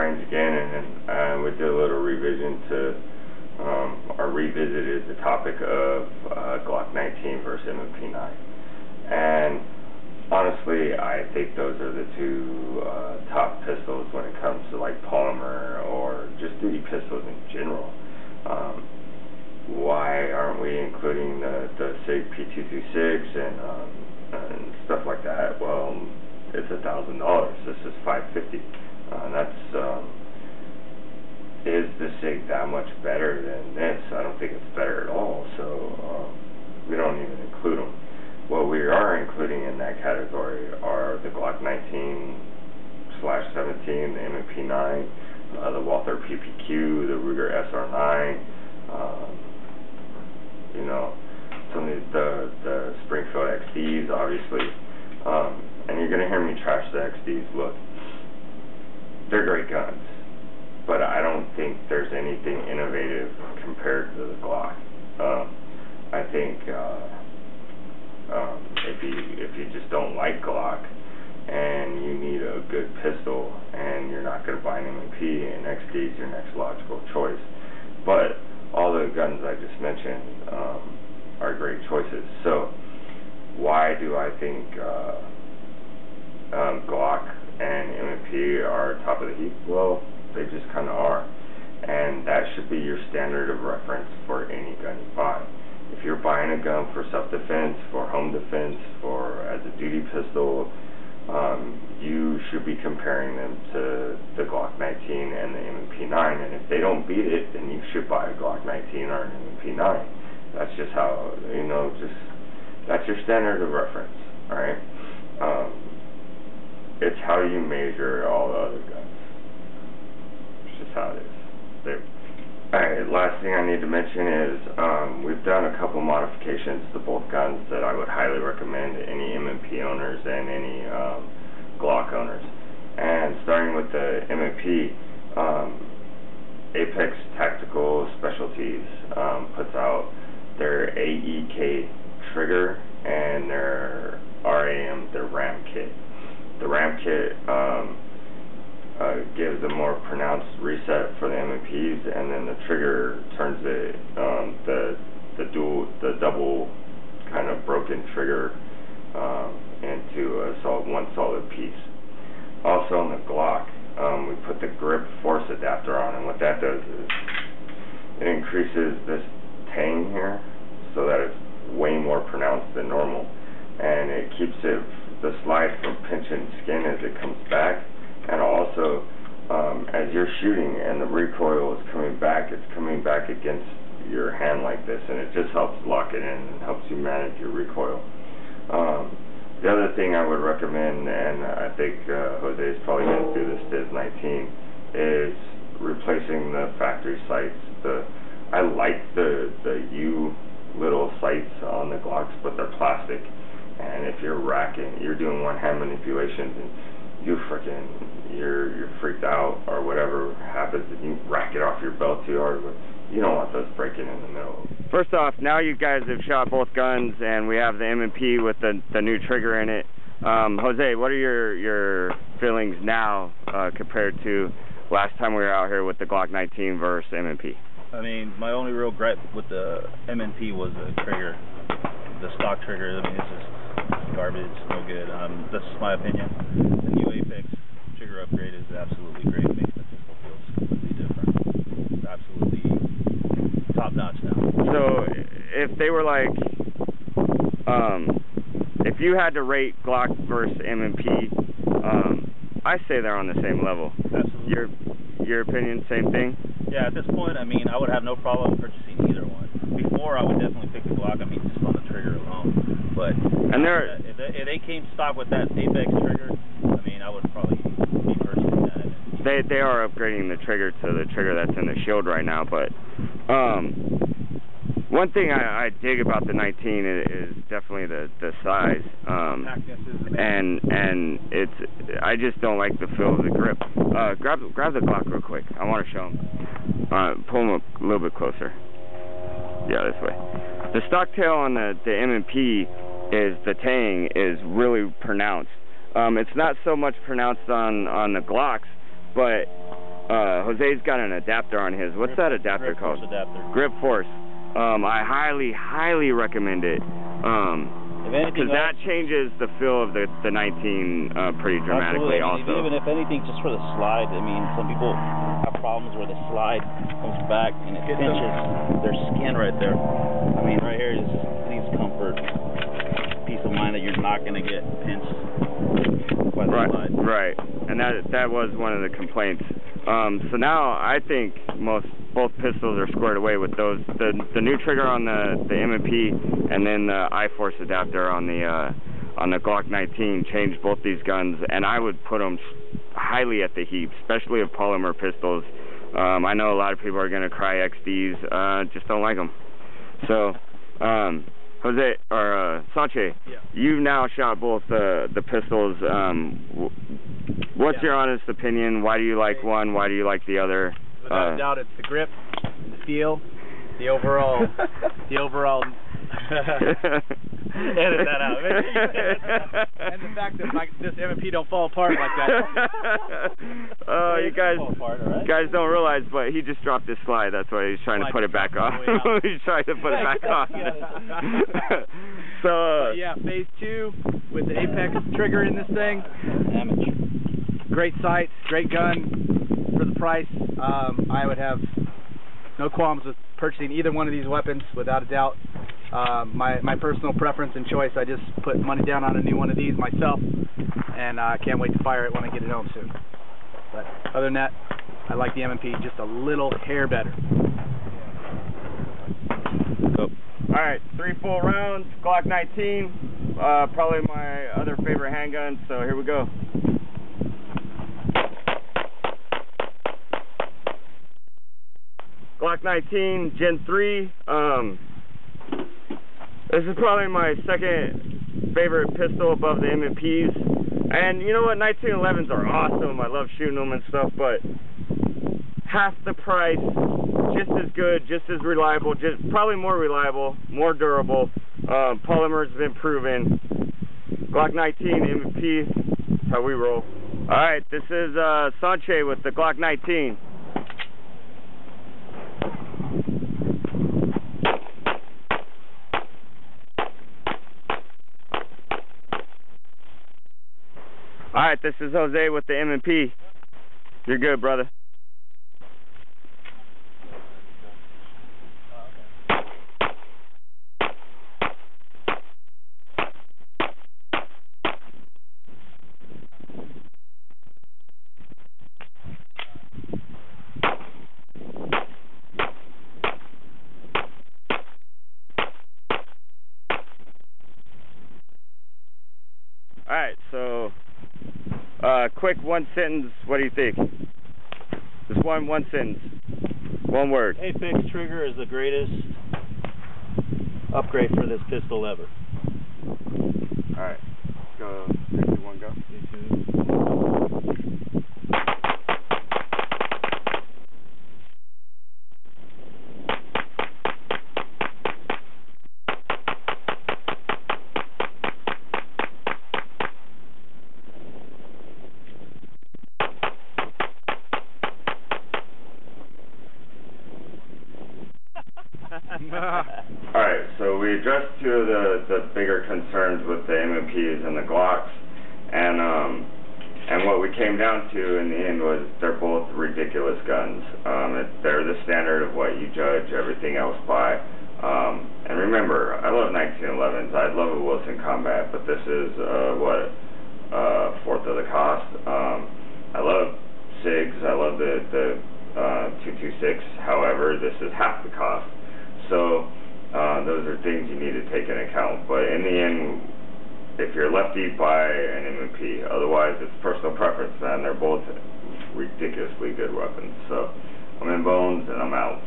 range again, and we did a little revision to, or revisited the topic of Glock 19 versus MP9. And honestly, I think those are the two top pistols when it comes to like polymer or just duty pistols in general. Why aren't we including the SIG P226 and stuff like that? Well, it's $1,000. This is $550. Is the SIG that much better than this? I don't think it's better at all. So we don't even include them. What we are including in that category are the Glock 19/17, the MP9, the Walther PPQ, the Ruger SR9, you know, some of the Springfield XDs, obviously. And you're going to hear me trash the XDs. Look, they're great guns, but I don't think there's anything innovative compared to the Glock. I think if you just don't like Glock and you need a good pistol and you're not going to buy an M&P, and XD is your next logical choice. But all the guns I just mentioned are great choices. So why do I think Glock and M&P are top of the heap? Well, they just kind of are, and that should be your standard of reference for any gun you buy. If you're buying a gun for self-defense, for home defense, for as a duty pistol, you should be comparing them to the Glock 19 and the M&P9, and if they don't beat it, then you should buy a Glock 19 or an M&P9. That's just how, you know, that's your standard of reference, alright? It's how you measure all the other guns. It's just how it is. Alright, last thing I need to mention is we've done a couple modifications to both guns that I would highly recommend to any M&P owners and any Glock owners. And starting with the M&P, Apex Tactical Specialties puts out their AEK trigger and their RAM, their RAM kit. The RAM kit gives a more pronounced reset for the M&Ps, and then the trigger turns it the double kind of broken trigger into one solid piece. Also on the Glock, we put the grip force adapter on, and what that does is it increases this tang here so that it's way more pronounced than normal, and it keeps the slide from pinching skin as it comes back. And also, as you're shooting and the recoil is coming back, it's coming back against your hand like this, and it just helps lock it in and helps you manage your recoil. The other thing I would recommend, and I think Jose is probably going to do this to his 19, is replacing the factory sights. I like the U little sights on the Glocks, but they're plastic, and if you're racking, you're doing one-hand manipulations, and you're freaked out or whatever happens, and you rack it off your belt too hard, but you don't want those breaking in the middle. First off, now you guys have shot both guns, and we have the M&P with the new trigger in it. Jose, what are your feelings now compared to last time we were out here with the Glock 19 versus M&P? I mean, my only real gripe with the M&P was the trigger, the stock trigger. I mean, it's just garbage, no good. That's just my opinion. The new Apex trigger upgrade is absolutely great. It makes the pistol feel completely different. It's absolutely top notch now. So if they were like, if you had to rate Glock versus M&P, I say they're on the same level. Absolutely. Your opinion, same thing? Yeah, at this point, I mean, I would have no problem purchasing either one. Before, I would definitely pick the Glock. I mean, just on the trigger alone. But if they came stock with that Apex trigger, I mean, I would probably be purchasing that. They are upgrading the trigger to the trigger that's in the Shield right now. But one thing I dig about the 19 is definitely the size. And I just don't like the feel of the grip. Grab the Glock real quick. I want to show them. Pull them up a little bit closer. Yeah, this way. The stock tail on the M&P is the tang is really pronounced. It's not so much pronounced on the Glocks, but Jose's got an adapter on his. What's that adapter called? Grip Force. I highly recommend it. Because that changes the feel of the 19 pretty dramatically. Absolutely. Also, even if anything, just for the slide. I mean, some people have problems where the slide comes back and it pinches their skin right there. I mean, right here is these comfort, peace of mind that you're not going to get pinched by the slide. Right. And that was one of the complaints. So now I think both pistols are squared away with those. The new trigger on the M&P and then the I-Force adapter on the Glock 19 changed both these guns, and I would put them highly at the heap, especially of polymer pistols. I know a lot of people are going to cry XDs, just don't like them. So, Jose, or Sanche, you've now shot both the pistols. What's your honest opinion? Why do you like one? Why do you like the other? Without a doubt, it's the grip, the feel, the overall, edit that out. And the fact that this M&P don't fall apart like that. Oh, you guys don't realize, but he just dropped his slide. That's why he's trying to put it back on. He's trying to put it back on. So, yeah, phase 2 with the Apex trigger in this thing. Great sight, great gun for the price. I would have no qualms with purchasing either one of these weapons, without a doubt. My personal preference and choice, I just put money down on a new one of these myself, and I can't wait to fire it when I get it home soon. But other than that, I like the M&P just a little hair better. Alright, 3 full rounds, Glock 19, probably my other favorite handgun, so here we go. Glock 19 Gen 3. This is probably my second favorite pistol above the M&Ps. And you know what? 1911s are awesome. I love shooting them and stuff, but half the price, just as good, just as reliable, just probably more reliable, more durable. Polymer's been proven. Glock 19 M&P, that's how we roll. All right, this is Sanche with the Glock 19. Alright, this is Jose with the M&P. You're good, brother. Alright, so quick one sentence, what do you think? Just one sentence, one word. Apex trigger is the greatest upgrade for this pistol ever. Alright, go, 3, 2, 1, go. 3, 2. Alright, so we addressed two of the bigger concerns with the M&Ps and the Glocks, and what we came down to in the end was they're both ridiculous guns. They're the standard of what you judge everything else by. And remember, I love 1911s. I love a Wilson Combat, but this is fourth of the cost. I love SIGs. I love the 226. However, this is half the cost. So those are things you need to take into account. But in the end, if you're lefty, buy an M&P. Otherwise, it's personal preference, man. They're both ridiculously good weapons. So I'm in bones, and I'm out.